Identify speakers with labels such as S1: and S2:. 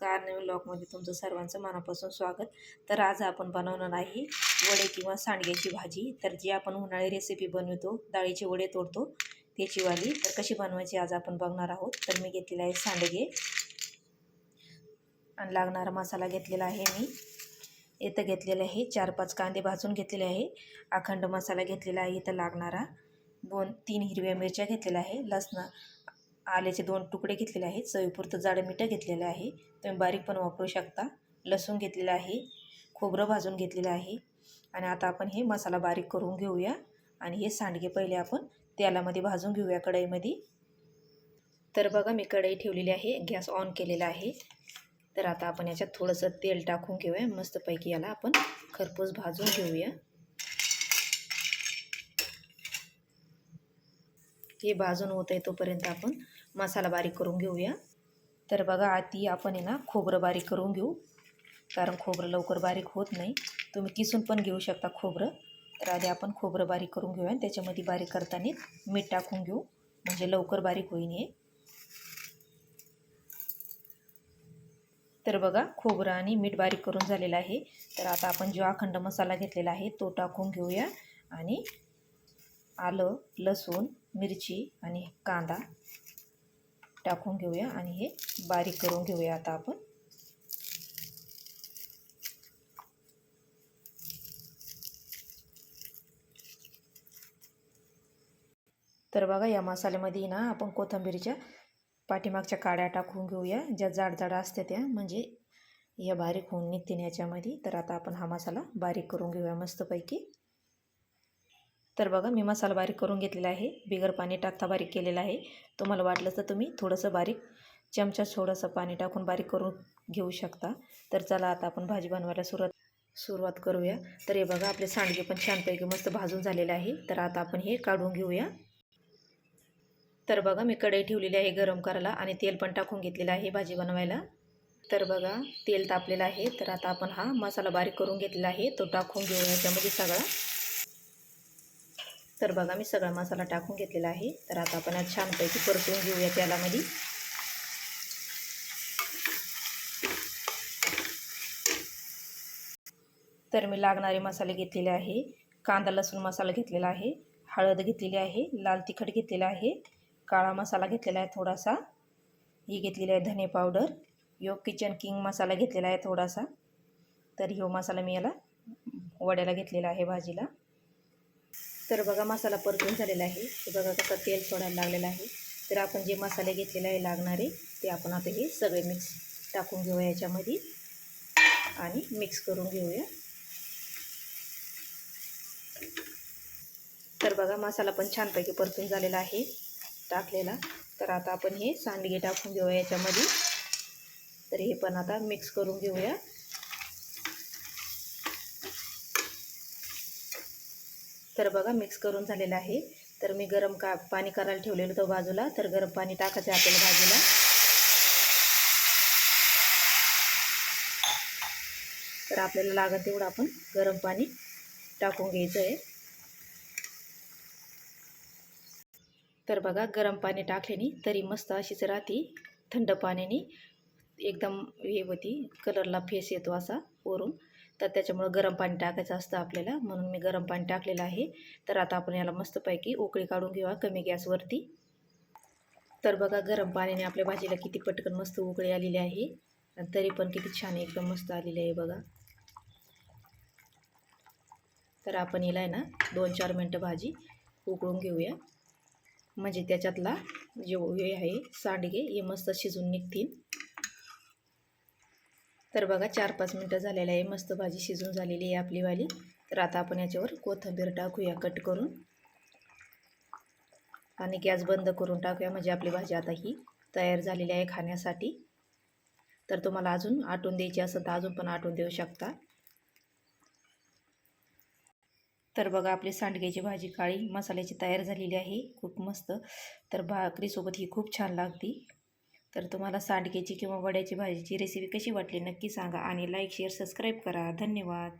S1: नमस्कार, नवीन व्लॉगमध्ये तुमचं सर्वांचं मनापासून स्वागत. तर आज आपण बनवणार आहे वडे किंवा सांडग्याची भाजी. तर जी आपण उन्हाळी रेसिपी बनवतो, डाळीचे वडे तोडतो त्याची वाली, तर कशी बनवायची आज आपण बघणार आहोत. तर मी घेतलेले आहे सांडगे आणि लागणारा मसाला घेतलेला आहे. मी इथं घेतलेलं आहे 4-5 कांदे भाजून घेतलेले आहे. अखंड मसाला घेतलेला आहे. इथं लागणारा 2-3 हिरव्या मिरच्या घेतलेल्या आहे. आल्याचे 2 तुकडे घेतलेले आहेत. चवीपुरतं जाडं मीठ घेतलेलं आहे. तुम्ही बारीक पण वापरू शकता. लसूण घेतलेला आहे. खोबरं भाजून घेतलेलं आहे. आणि आता आपण हे मसाला बारीक करून घेऊया. आणि हे सांडगे पहिले आपण तेलामध्ये भाजून घेऊया कढईमध्ये. तर बघा मी कढई ठेवलेली आहे, गॅस ऑन केलेला आहे. तर आता आपण याच्यात थोडंसं तेल टाकून घेऊया. मस्तपैकी याला आपण खरपूस भाजून घेऊया. हे भाजून होत आहे तोपर्यंत आपण मसाला बारीक करून घेऊया. तर बघा आधी आपण आहे ना खोबरं बारीक करून घेऊ, कारण खोबरं लवकर बारीक होत नाही. तुम्ही किसून पण घेऊ शकता खोबरं. तर आधी आपण खोबरं बारीक करून घेऊया. त्याच्यामध्ये बारीक करताना मीठ टाकून घेऊ, म्हणजे लवकर बारीक होईल हे. तर बघा खोबरं आणि मीठ बारीक करून झालेलं आहे. तर आता आपण जो अखंड मसाला घेतलेला आहे तो टाकून घेऊया. आणि आलं, लसूण, मिरची आणि कांदा टाकून घेऊया आणि हे बारीक करून घेऊया आता आपण. तर बघा या मसाल्यामध्ये ना आपण कोथिंबीरच्या पाठीमागच्या काड्या टाकून घेऊया, ज्या जाड जाड असते त्या, म्हणजे या बारीक होऊन निघतील याच्यामध्ये. तर आता आपण हा मसाला बारीक करून घेऊया मस्तपैकी. तर बघा मी मसाला बारीक करून घेतलेला आहे. बिगर पाणी टाकता बारीक केलेला आहे. तुम्हाला वाटलं तर तुम्ही थोडंसं बारीक चमचा थोडंसं पाणी टाकून बारीक करून घेऊ शकता. तर चला आता आपण भाजी बनवायला सुरुवात करूया. तर हे बघा आपले सांडगे पण छानपैकी मस्त भाजून झालेले आहे. तर आता आपण हे काढून घेऊया. तर बघा मी कढई ठेवलेली आहे गरम करायला आणि तेल पण टाकून घेतलेलं आहे भाजी बनवायला. तर बघा तेल तापलेलं आहे. तर आता आपण हा मसाला बारीक करून घेतलेला आहे तो टाकून घेऊया याच्यामध्ये सगळा. तर बघा मी सगळा मसाला टाकून घेतलेला आहे. तर आता आपण आज छानपैकी परतून घेऊया तेलामध्ये. तर मी लागणारे मसाले घेतलेले आहे. कांदा लसूण मसाला घेतलेला आहे, हळद घेतलेली आहे, लाल तिखट घेतलेला आहे, काळा मसाला घेतलेला आहे थोडासा, ही घेतलेली आहे धने पावडर, यो किचन किंग मसाला घेतलेला आहे थोडासा. तर ह्यो मसाला मी याला वड्याला घेतलेला आहे भाजीला. तर बघा मसाला परतून झालेला आहे. हे बघा कसं तेल सोडायला लागलेलं आहे. तर आपण जे मसाले घेतलेले आहे लागणारे ते आपण आता हे सगळे मिक्स टाकून घेऊया याच्यामध्ये आणि मिक्स करून घेऊया. तर बघा मसाला पण छानपैकी परतून झालेला आहे टाकलेला. तर आता आपण हे सांडगे टाकून घेऊया याच्यामध्ये. तर हे पण आता मिक्स करून घेऊया. तर बघा मिक्स करून झालेलं आहे. तर मी पाणी करायला ठेवलेलं होतं बाजूला. तर गरम पाणी टाकायचं आहे आपल्याला भाजीला. तर आपल्याला लागत तेवढं आपण गरम पाणी टाकून घ्यायचं आहे. तर बघा गरम पाणी टाकल्याने तरी मस्त अशीच राहते. थंड पाण्याने एकदम हे होती, कलरला फेस येतो असा वरून. तर त्याच्यामुळं गरम पाणी टाकायचं असतं आपल्याला, म्हणून मी गरम पाणी टाकलेलं आहे. तर आता आपण याला मस्तपैकी उकळी काढून घेऊया कमी गॅसवरती. तर बघा गरम पाण्याने आपल्या भाजीला किती पटकन मस्त उकळी आलेली आहे आणि तरी पण किती छान एकदम मस्त आलेली आहे बघा. तर आपण याला आहे ना 2-4 मिनटं भाजी उकळून घेऊया, म्हणजे त्याच्यातला जो हे आहे सांडगे हे मस्त शिजून निघतील. तर बघा 4-5 मिनटं झालेलं आहे. मस्त भाजी शिजून झालेली आहे आपली वाली. तर आता आपण याच्यावर कोथिंबीर टाकूया कट करून आणि गॅस बंद करून टाकूया, म्हणजे आपली भाजी आता ही तयार झालेली आहे खाण्यासाठी. तर तुम्हाला अजून आटून द्यायची असेल तर अजून पण आटून देऊ शकता. तर बघा आपली सांडग्याची भाजी काळी मसाल्याची तयार झालेली आहे, खूप मस्त. तर भाकरीसोबत ही खूप छान लागते. तर तुम्हाला सांडग्याची किंवा वड्याची भाजीची रेसिपी कशी वाटली नक्की सांगा आणि लाईक शेअर सबस्क्राईब करा. धन्यवाद.